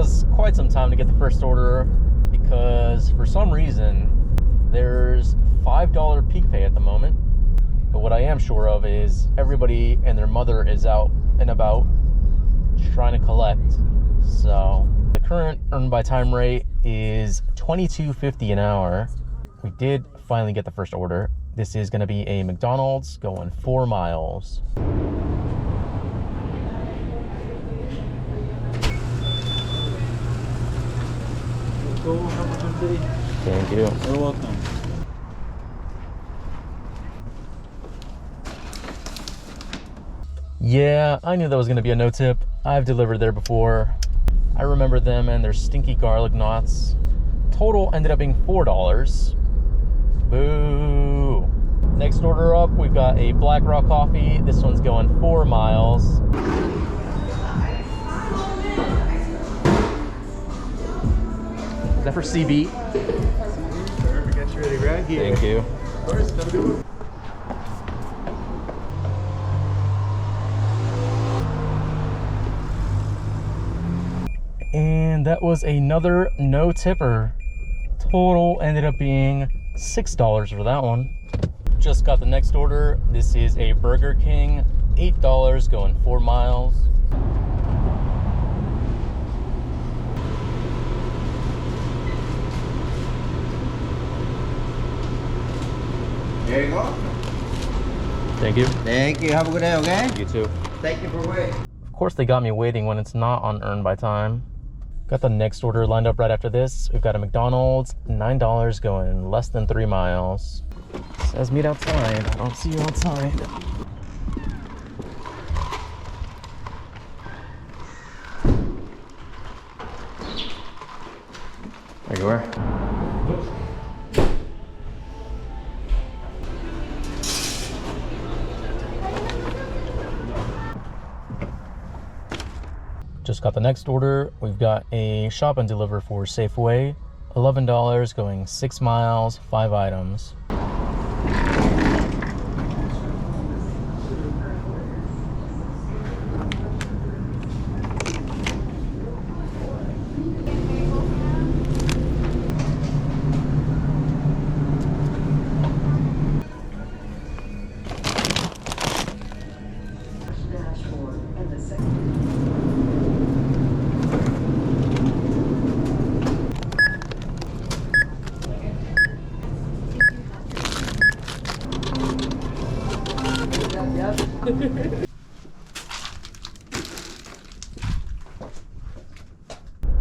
us quite some time to get the first order because for some reason there's $5 peak pay at the moment. But what I am sure of is everybody and their mother is out and about trying to collect. So the current earn by time rate is $22.50 an hour. We did finally get the first order. This is going to be a McDonald's going 4 miles. Go, have a good day. Thank you. You're welcome. Yeah, I knew that was going to be a no tip. I've delivered there before. I remember them and their stinky garlic knots. Total ended up being $4. Boo. Next order up, we've got a Black Rock coffee. This one's going 4 miles. Is that for CB? Perfect, get you ready right here. Thank you. Of course, have a good one. And that was another no tipper. Total ended up being $6 for that one. Just got the next order. This is a Burger King, $8 going 4 miles. There you go. Thank you. Thank you. Have a good day, okay? You too. Thank you for waiting. Of course they got me waiting when it's not on earn by time. Got the next order lined up right after this. We've got a McDonald's, $9 going less than 3 miles. Says meet outside. I don't see you outside. There you are. Just got the next order. We've got a shop and deliver for Safeway, $11 going 6 miles, 5 items.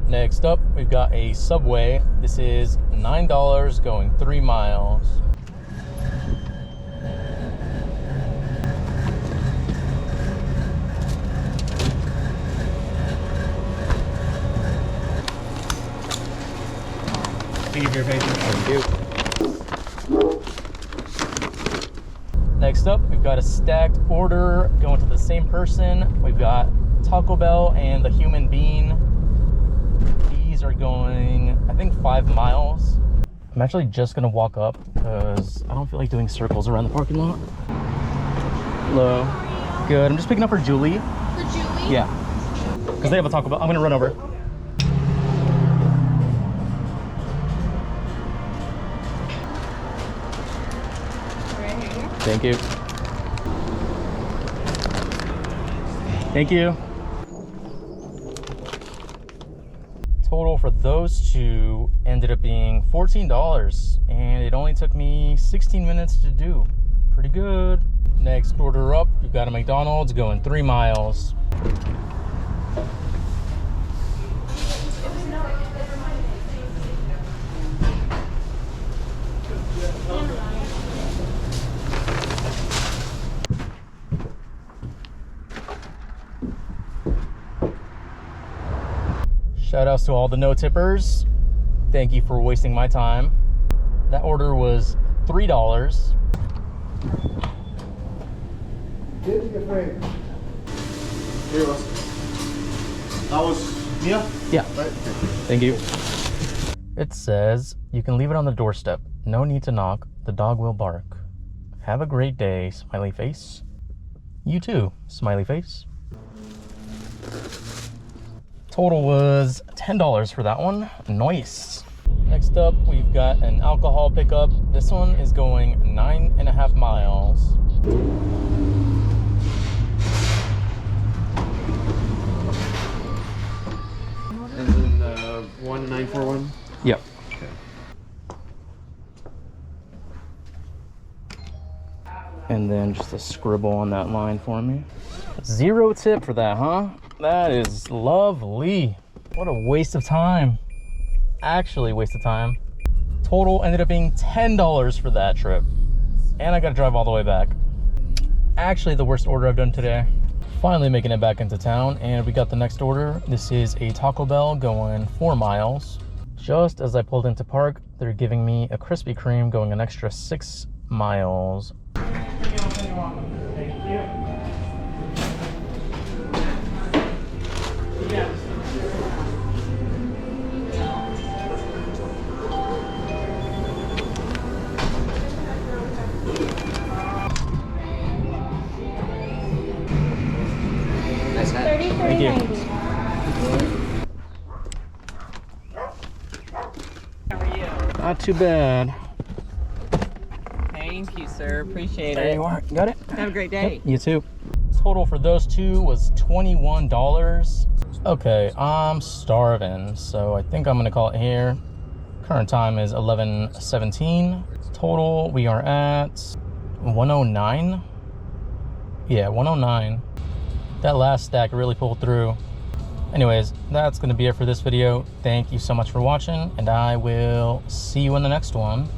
Next up, we've got a Subway. This is $9 going 3 miles. Thank you for your patience. Thank you. Next up, we've got a stacked order going to the same person. We've got Taco Bell and the Human Bean. These are going, I think, 5 miles. I'm actually just gonna walk up because I don't feel like doing circles around the parking lot. Hello. Good. I'm just picking up for Julie. For Julie? Yeah. Because they have a Taco Bell. I'm gonna run over. Thank you. Thank you. Total for those two ended up being $14, and it only took me 16 minutes to do. Pretty good. Next order up, we've got a McDonald's going 3 miles. Shout outs to all the no tippers. Thank you for wasting my time. That order was $3. That was Mia? Yeah. Right? Thank you. It says you can leave it on the doorstep. No need to knock. The dog will bark. Have a great day, smiley face. You too, smiley face. Total was $10 for that one. Nice. Next up, we've got an alcohol pickup. This one is going 9.5 miles. And then 1-941. Yep. And then just a scribble on that line for me. 0 tip for that, huh? That is lovely. What a waste of time. Actually, waste of time. Total ended up being $10 for that trip. And I gotta drive all the way back. Actually, the worst order I've done today. Finally making it back into town, and we got the next order. This is a Taco Bell going 4 miles. Just as I pulled into park, they're giving me a Krispy Kreme going an extra 6 miles. Nice hat. Thank you. How are you? Not too bad. Thank you, sir. Appreciate There it. you are. Got it? Have a great day. Yep, you too. Total for those two was $21. Okay, I'm starving, so I think I'm gonna call it here. Current time is 11:17. Total, we are at 109. Yeah, 109. That last stack really pulled through. Anyways, that's gonna be it for this video. Thank you so much for watching, and I will see you in the next one.